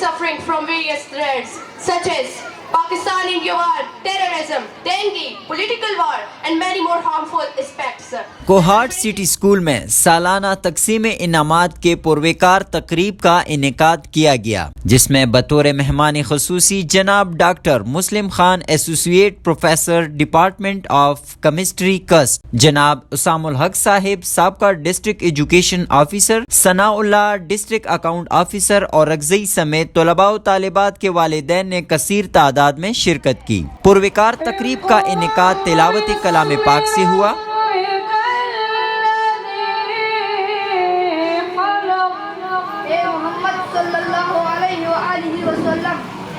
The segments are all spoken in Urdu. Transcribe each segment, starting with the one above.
suffering from various threats such as Pakistani war, terrorism, dengue, political war and many more harmful aspects. Kohat city school میں سالانہ تقسیم انعامات کے پرویکار تقریب کا انعقاد کیا گیا، جس میں بطور مہمان خصوصی جناب doctor Muslim Khan associate professor department of chemistry KUST, جناب اسام الحق صاحب سابقہ district education officer, Sana Ullah district account officer اور رگزئی سمیت طلباء و طالبات کے والدین نے کثیر تعداد میں شرکت کی۔ پرویکار تقریب کا انعقاد تلاوت کلام پاک سے ہوا۔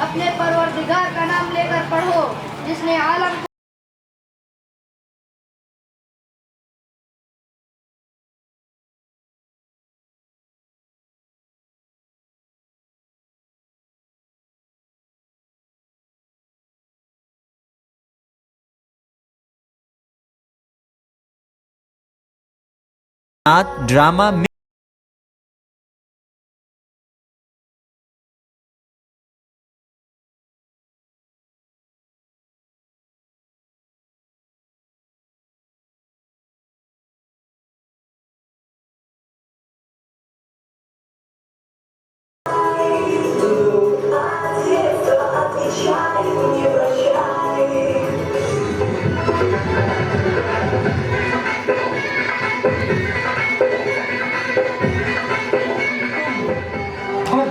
اپنے پروردگار کا نام لے کر پڑھو جس نے عالم ڈرامہ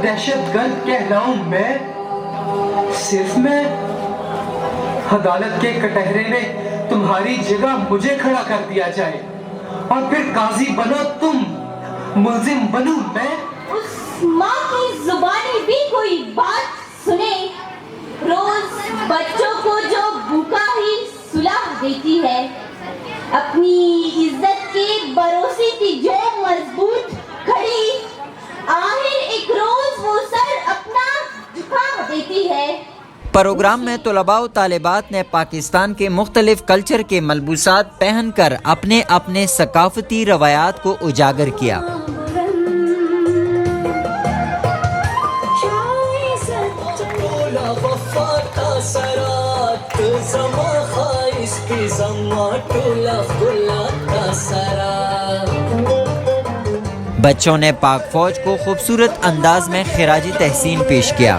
دہشت گرد کہلاؤں میں، صرف میں عدالت کے کٹہرے میں تمہاری جگہ مجھے کھڑا کر دیا جائے اور پھر قاضی بنو تم، ملزم بنوں میں۔ اس ماں کی زبانی بھی کوئی بات سنے، روز بچوں کو جو بھوکا ہی سلا دیتی ہے، اپنی عزت کے بھروسے تھی جو مضبوط کھڑی، آخر ایک روز وہ سر اپنا جھکا دیتی ہے۔ پروگرام میں طلباء و طالبات نے پاکستان کے مختلف کلچر کے ملبوسات پہن کر اپنے اپنے ثقافتی روایات کو اجاگر کیا۔ بچوں نے پاک فوج کو خوبصورت انداز میں خراج تحسین پیش کیا۔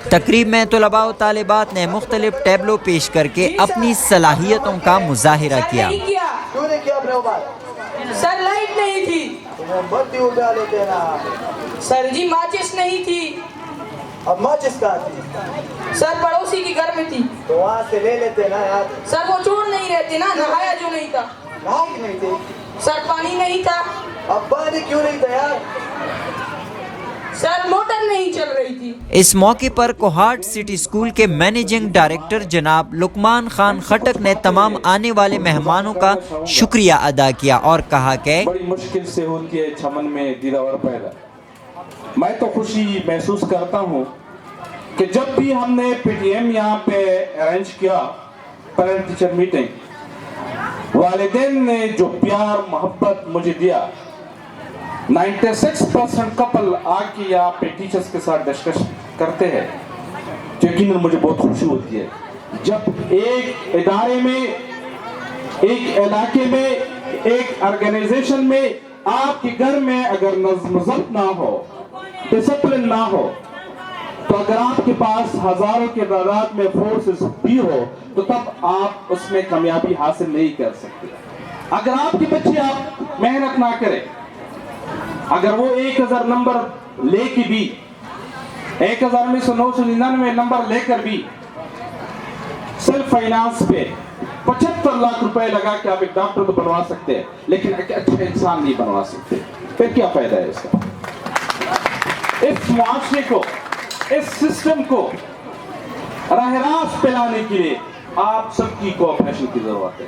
تقریب میں طلباء و طالبات نے مختلف ٹیبلو پیش کر کے اپنی صلاحیتوں کا مظاہرہ کیا۔ سر لائٹ نہیں تھی، سر جی ماچس نہیں تھی، اب ماچس کہاں تھی؟ سر پڑوسی کی گھر میں تھی، تو وہاں سے لے لیتے نا یار۔ سر وہ چور نہیں رہتے نا، نہایا جو نہیں تھا۔ نہائی نہیں تھی؟ سر پانی نہیں تھا۔ اب پانی کیوں نہیں تھا یار؟ سر موٹر نہیں چل رہی تھی۔ اس موقع پر کوہاٹ سٹی اسکول کے مینیجنگ ڈائریکٹر جناب لقمان خان خٹک نے تمام آنے والے مہمانوں کا شکریہ ادا کیا اور کہا کہ بڑی مشکل سے ہوتی ہے چمن میں دیدار پیدا۔ میں تو خوشی محسوس کرتا ہوں کہ جب بھی ہم نے پی ٹی ایم یہاں پہ ارینج کیا پیرنٹ ٹیچر میٹنگ، والدین نے جو پیار محبت مجھے دیا، 96% کپل آ کے یہاں پہ ٹیچرز کے ساتھ ڈسکس کرتے ہیں، تو یقیناً مجھے بہت خوشی ہوتی ہے جب ایک ادارے میں، ایک علاقے میں، ایک آرگنائزیشن میں، آپ کے گھر میں اگر نظم و ضبط نہ ہو، ڈسپلن نہ ہو، تو اگر آپ کے پاس ہزاروں کے تعداد میں فورسز بھی ہو تو تب آپ اس میں کامیابی حاصل نہیں کر سکتے۔ اگر آپ کے بچے آپ محنت نہ کریں، اگر وہ 1000 نمبر لے کے بھی 1999 نمبر لے کر بھی سیلف فائنانس پہ 75 لاکھ روپے لگا کے آپ ایک ڈاکٹر تو بنوا سکتے ہیں، لیکن ایک اچھا انسان نہیں بنوا سکتے، پھر کیا فائدہ ہے اس کا؟ اس معاشرے کو، اس سسٹم کو راہ راست پہ لانے کے لیے آپ سب کی کوآپریشن کی ضرورت ہے۔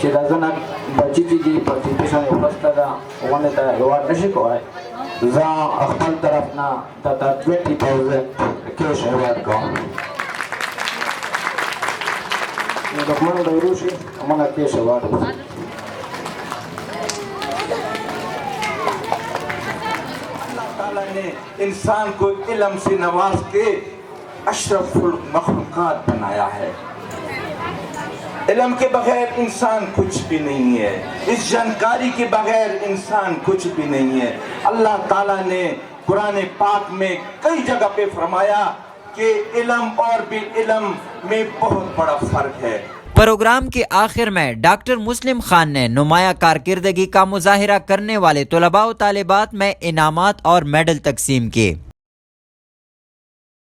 چې دا زنه بچی چې دی پارټیسیپیشن وکړه دا ونه دا یوار نشي کوای زه خپل طرف نه دا 20,000 کیش ورکوم نو د کومه د روشي موږ کیش ورکوم اللہ تعالی نے انسان کو علم سے نواز کے اشرف المخلوقات بنایا ہے علم کے بغیر انسان کچھ بھی نہیں ہے اس جانکاری کے بغیر انسان کچھ بھی نہیں ہے اللہ تعالیٰ نے قرآن پاک میں کئی جگہ پہ فرمایا کہ علم اور بالعلم میں بہت بڑا فرق ہے پروگرام کے آخر میں ڈاکٹر مسلم خان نے نمایاں کارکردگی کا مظاہرہ کرنے والے طلباء و طالبات میں انعامات اور میڈل تقسیم کیے۔